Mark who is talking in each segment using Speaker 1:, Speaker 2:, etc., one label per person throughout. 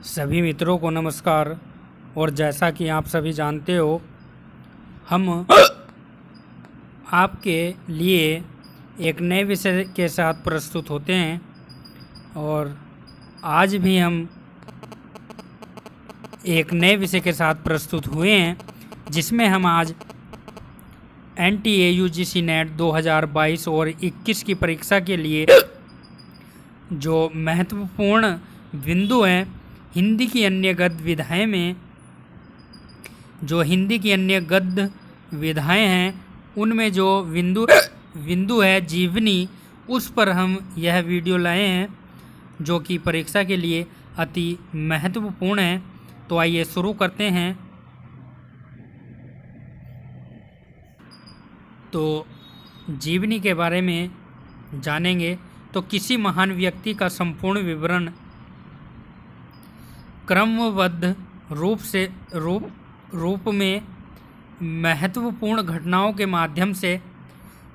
Speaker 1: सभी मित्रों को नमस्कार। और जैसा कि आप सभी जानते हो, हम आपके लिए एक नए विषय के साथ प्रस्तुत होते हैं। और आज भी हम एक नए विषय के साथ प्रस्तुत हुए हैं, जिसमें हम आज NTA UGC नेट 2022 और 21 की परीक्षा के लिए जो महत्वपूर्ण बिंदु हैं हिंदी की अन्य गद्य विधाएं में, जो हिंदी की अन्य गद्य विधाएं हैं उनमें जो बिंदु है जीवनी, उस पर हम यह वीडियो लाए हैं जो कि परीक्षा के लिए अति महत्वपूर्ण है। तो आइए शुरू करते हैं। तो जीवनी के बारे में जानेंगे। तो किसी महान व्यक्ति का संपूर्ण विवरण क्रमबद्ध रूप में महत्वपूर्ण घटनाओं के माध्यम से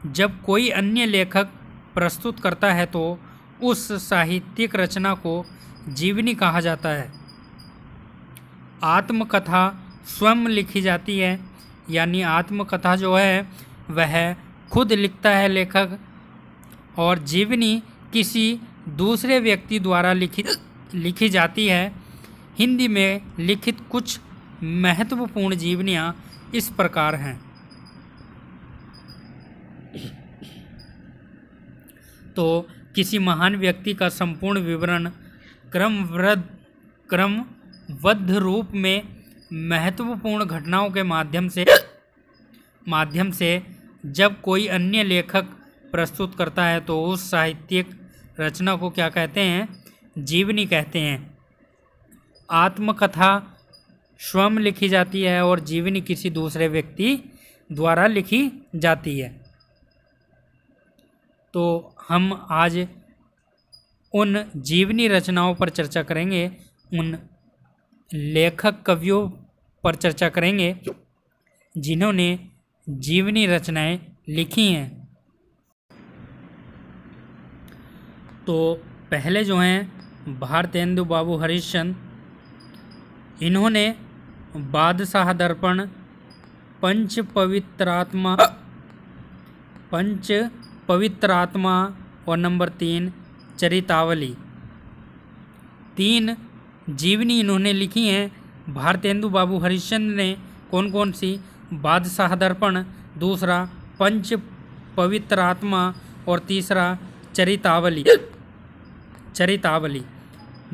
Speaker 1: जब कोई अन्य लेखक प्रस्तुत करता है तो उस साहित्यिक रचना को जीवनी कहा जाता है। आत्मकथा स्वयं लिखी जाती है, यानी आत्मकथा जो है वह खुद लिखता है लेखक, और जीवनी किसी दूसरे व्यक्ति द्वारा लिखी जाती है। हिंदी में लिखित कुछ महत्वपूर्ण जीवनियाँ इस प्रकार हैं। तो किसी महान व्यक्ति का संपूर्ण विवरण क्रमबद्ध रूप में महत्वपूर्ण घटनाओं के माध्यम से जब कोई अन्य लेखक प्रस्तुत करता है तो उस साहित्यिक रचना को क्या कहते हैं? जीवनी कहते हैं। आत्मकथा स्वयं लिखी जाती है और जीवनी किसी दूसरे व्यक्ति द्वारा लिखी जाती है। तो हम आज उन जीवनी रचनाओं पर चर्चा करेंगे, उन लेखक कवियों पर चर्चा करेंगे जिन्होंने जीवनी रचनाएं लिखी हैं। तो पहले जो हैं भारतेंदु बाबू हरिश्चंद्र, इन्होंने बादशाह दर्पण, पंच पवित्रात्मा और नंबर 3 चरितावली, 3 जीवनी इन्होंने लिखी हैं। भारतेंदु बाबू हरिश्चंद्र ने कौन कौन सी? बादशाह दर्पण, दूसरा पंच पवित्रात्मा और तीसरा चरितावली।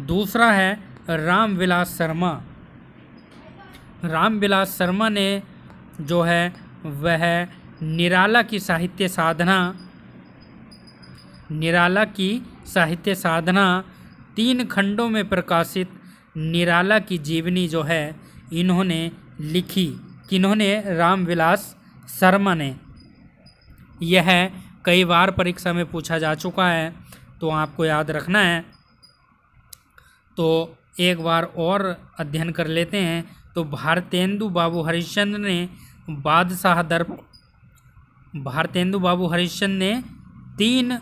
Speaker 1: दूसरा है रामविलास शर्मा ने जो है वह निराला की साहित्य साधना 3 खंडों में प्रकाशित निराला की जीवनी जो है इन्होंने लिखी। किन्होंने? रामविलास शर्मा ने। यह कई बार परीक्षा में पूछा जा चुका है, तो आपको याद रखना है। तो एक बार और अध्ययन कर लेते हैं। तो भारतेंदु बाबू हरिश्चंद्र ने भारतेंदु बाबू हरिश्चंद्र ने 3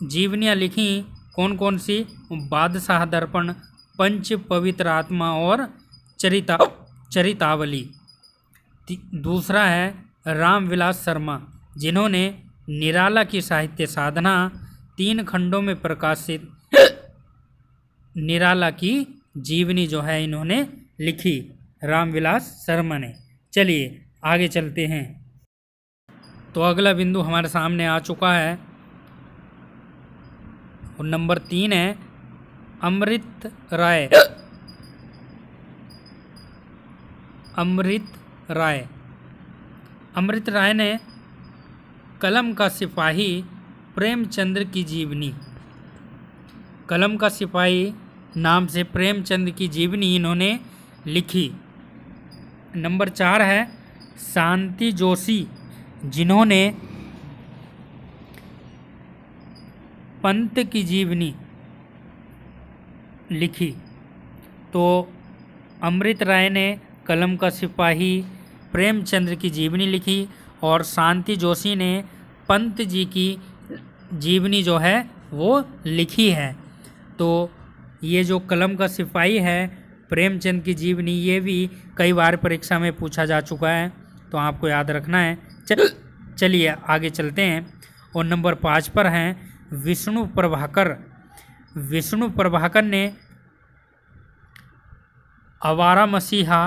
Speaker 1: जीवनियाँ लिखी। कौन कौन सी? बादशाह दर्पण, पंच पवित्रात्मा और चरितावली। दूसरा है रामविलास शर्मा, जिन्होंने निराला की साहित्य साधना 3 खंडों में प्रकाशित निराला की जीवनी जो है इन्होंने लिखी, रामविलास शर्मा ने। चलिए आगे चलते हैं। तो अगला बिंदु हमारे सामने आ चुका है और नंबर 3 है अमृत राय ने कलम का सिपाही प्रेमचंद्र की जीवनी, कलम का सिपाही नाम से प्रेमचंद की जीवनी इन्होंने लिखी। नंबर 4 है शांति जोशी, जिन्होंने पंत की जीवनी लिखी। तो अमृत राय ने कलम का सिपाही प्रेमचंद्र की जीवनी लिखी और शांति जोशी ने पंत जी की जीवनी जो है वो लिखी है। तो ये जो कलम का सिपाही है प्रेमचंद की जीवनी, ये भी कई बार परीक्षा में पूछा जा चुका है, तो आपको याद रखना है। चलिए आगे चलते हैं। और नंबर 5 पर हैं विष्णु प्रभाकर। विष्णु प्रभाकर ने आवारा मसीहा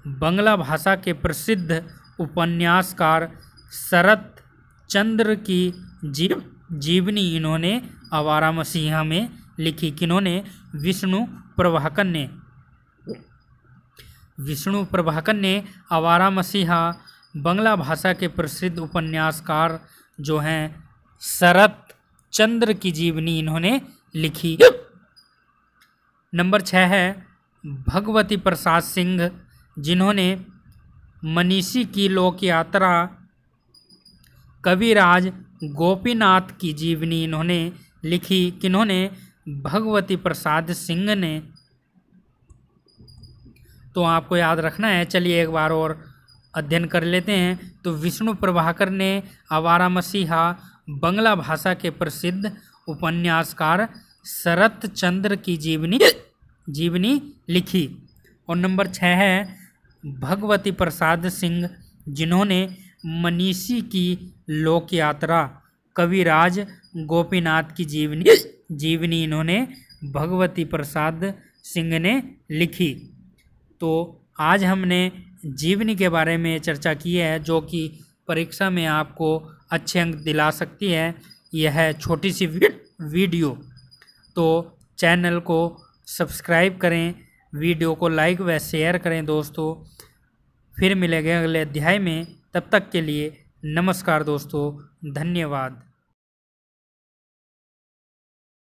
Speaker 1: बंगला भाषा के प्रसिद्ध उपन्यासकार शरत चंद्र की जीवनी इन्होंने आवारा मसीहा में लिखी। किन्होंने? विष्णु प्रभाकर ने। विष्णु प्रभाकर ने आवारा मसीहा बंगला भाषा के प्रसिद्ध उपन्यासकार जो हैं शरत चंद्र की जीवनी इन्होंने लिखी। नंबर 6 है भगवती प्रसाद सिंह, जिन्होंने मनीषी की लोक यात्रा, कविराज गोपीनाथ की जीवनी इन्होंने लिखी। किन्होंने? भगवती प्रसाद सिंह ने। तो आपको याद रखना है। चलिए एक बार और अध्ययन कर लेते हैं। तो विष्णु प्रभाकर ने आवारा मसीहा बंगला भाषा के प्रसिद्ध उपन्यासकार शरत चंद्र की जीवनी लिखी। और नंबर 6 है भगवती प्रसाद सिंह, जिन्होंने मनीषी की लोक यात्रा, कविराज गोपीनाथ की जीवनी इन्होंने भगवती प्रसाद सिंह ने लिखी। तो आज हमने जीवनी के बारे में चर्चा की है, जो कि परीक्षा में आपको अच्छे अंक दिला सकती है। यह है छोटी सी वीडियो। तो चैनल को सब्सक्राइब करें, वीडियो को लाइक व शेयर करें दोस्तों। फिर मिलेंगे अगले अध्याय में। तब तक के लिए नमस्कार दोस्तों, धन्यवाद।